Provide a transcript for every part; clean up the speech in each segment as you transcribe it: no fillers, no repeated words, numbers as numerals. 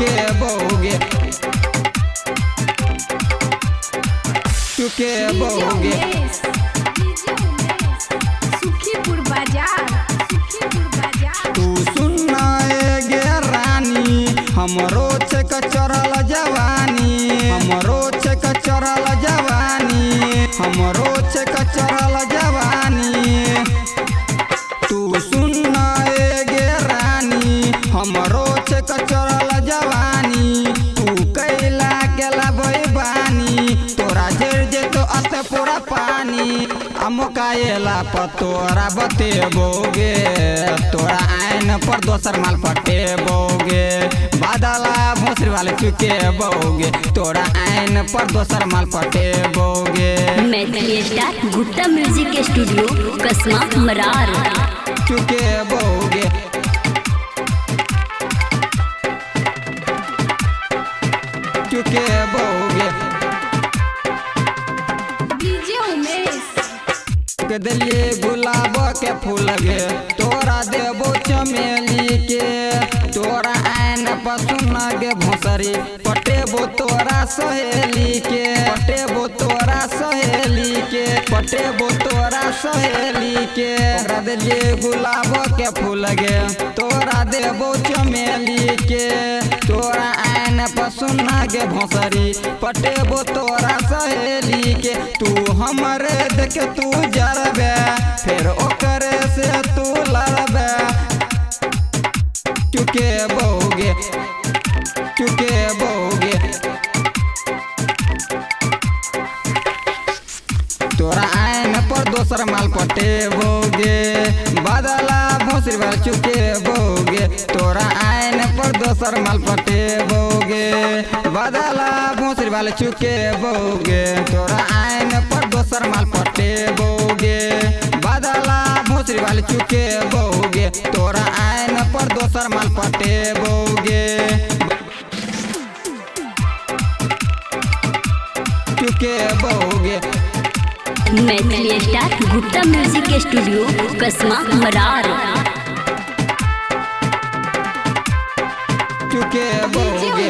चुके बोगे चुके बोगे सुखीपुर बाजार तू सुनना गे रानी हमरो छे कचरल जवानी हमरो छे कचरल जवानी हमरो छे कचरल जवानी तू सुनना गे रानी हमरो छे कचरल जवानी तू कैला गेला बैबानी तोरा जर जे तो अत पूरा पानी अमुकाएला पतोरा बतेबोगे तोरा आइन पर दोसर माल पटेबोगे बादला भोसरी वाले चुके बोगे तोरा आइन पर दोसर माल पटेबोगे। Maithili star Gupta music studio कसमा मरार चुके बोगे चुके बोगे के दिलिए गुलाब के फूल गे तोरा देबो चमेली के तोरा आइन पसुन गे भोसरी पटेबो तोरा सहेली के पटेबो तोरा सहेली के पटेबो तोरा सहेली के तोरा दिलिए गुलाब के फूल गे तोरा देबो चमेली के तोरा आइन पसुन गे भोसरी पटेबो तोरा सहेली के तू हमरे देख तू जरबे फिर ओकरे से तू लड़बे चुके बोगे चुके बोगे तोरा आइन पर दोसर माल पटेबोगे बादला भोसरी वाले चुके बोगे तोरा आइन पर दोसर माल पटेबोगे बादला भोसरी वाले चुके बोगे तोरा आइन पर दोसर माल पटेबोगे बादला भोसरी वाले चुके बोगे तोरा आइन पर दोसर माल पटेबोगे चुके बोगे। Maithili star Gupta music studio कसमा मरार चुके बोगे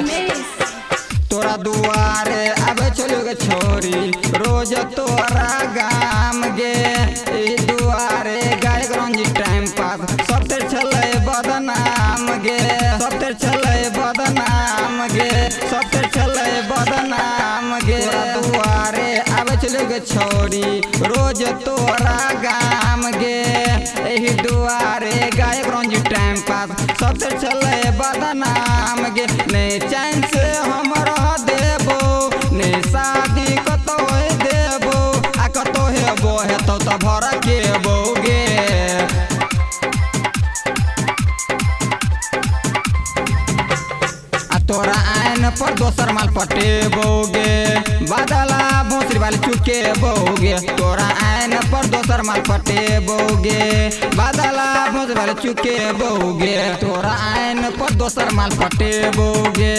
तोरा दुआरे आबे चलोगे छोरी रोज तोरा गाम गे ई दुआरे गाय रंजी टाइम पास सब तेर चले बदनाम गे सब तेर चले बदनाम गे सब तेर चले बदनाम गे दुआरे आबे चलोगे छोरी रोज तोरा गाम गे एही दुआरे गाय रंजी टाइम पास सब तेर चले बदनाम गे नहीं चैन से हम रह देबो नहीं शादी कतो देबो आ कतो हेबो हेतो त भर के बोगे आ तोरा आइन पर दोसर माल पटेबोगे बादला भोसरी वाले चुके बोगे तोरा आइन पर दोसर माल पटेबोगे बादला भोसरी वाले चुके बोगे तोरा आइन पर दोसर माल पटेबोगे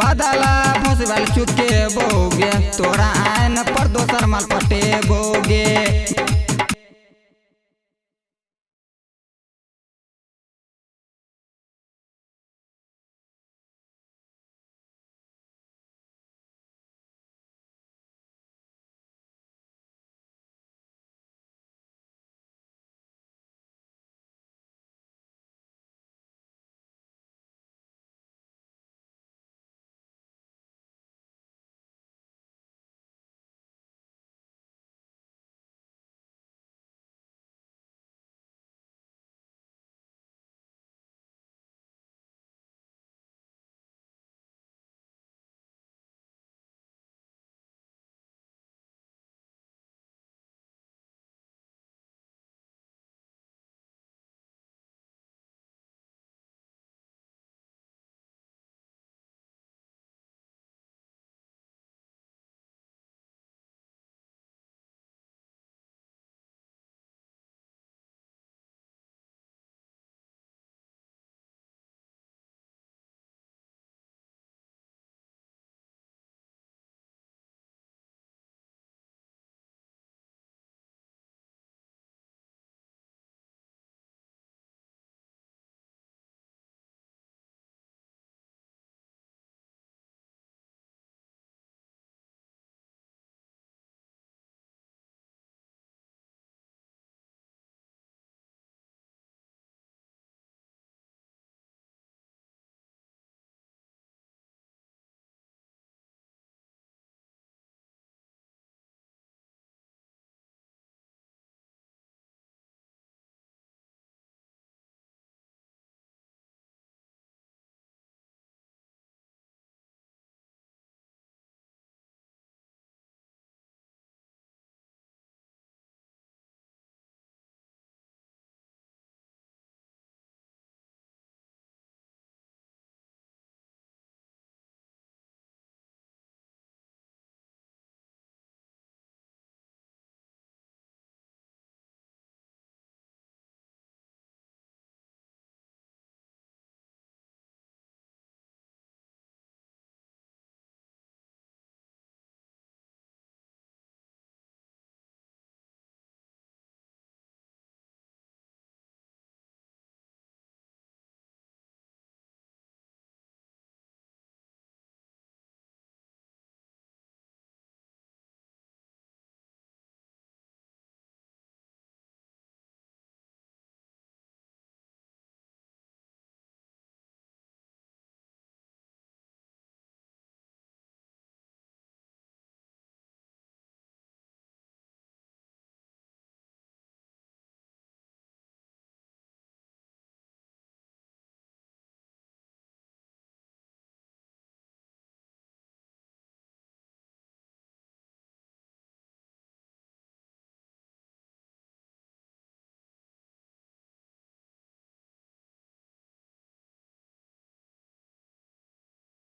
बादला भोसरी वाले चुके बोगे तोरा आइन पर दोसर माल पटेबोगे।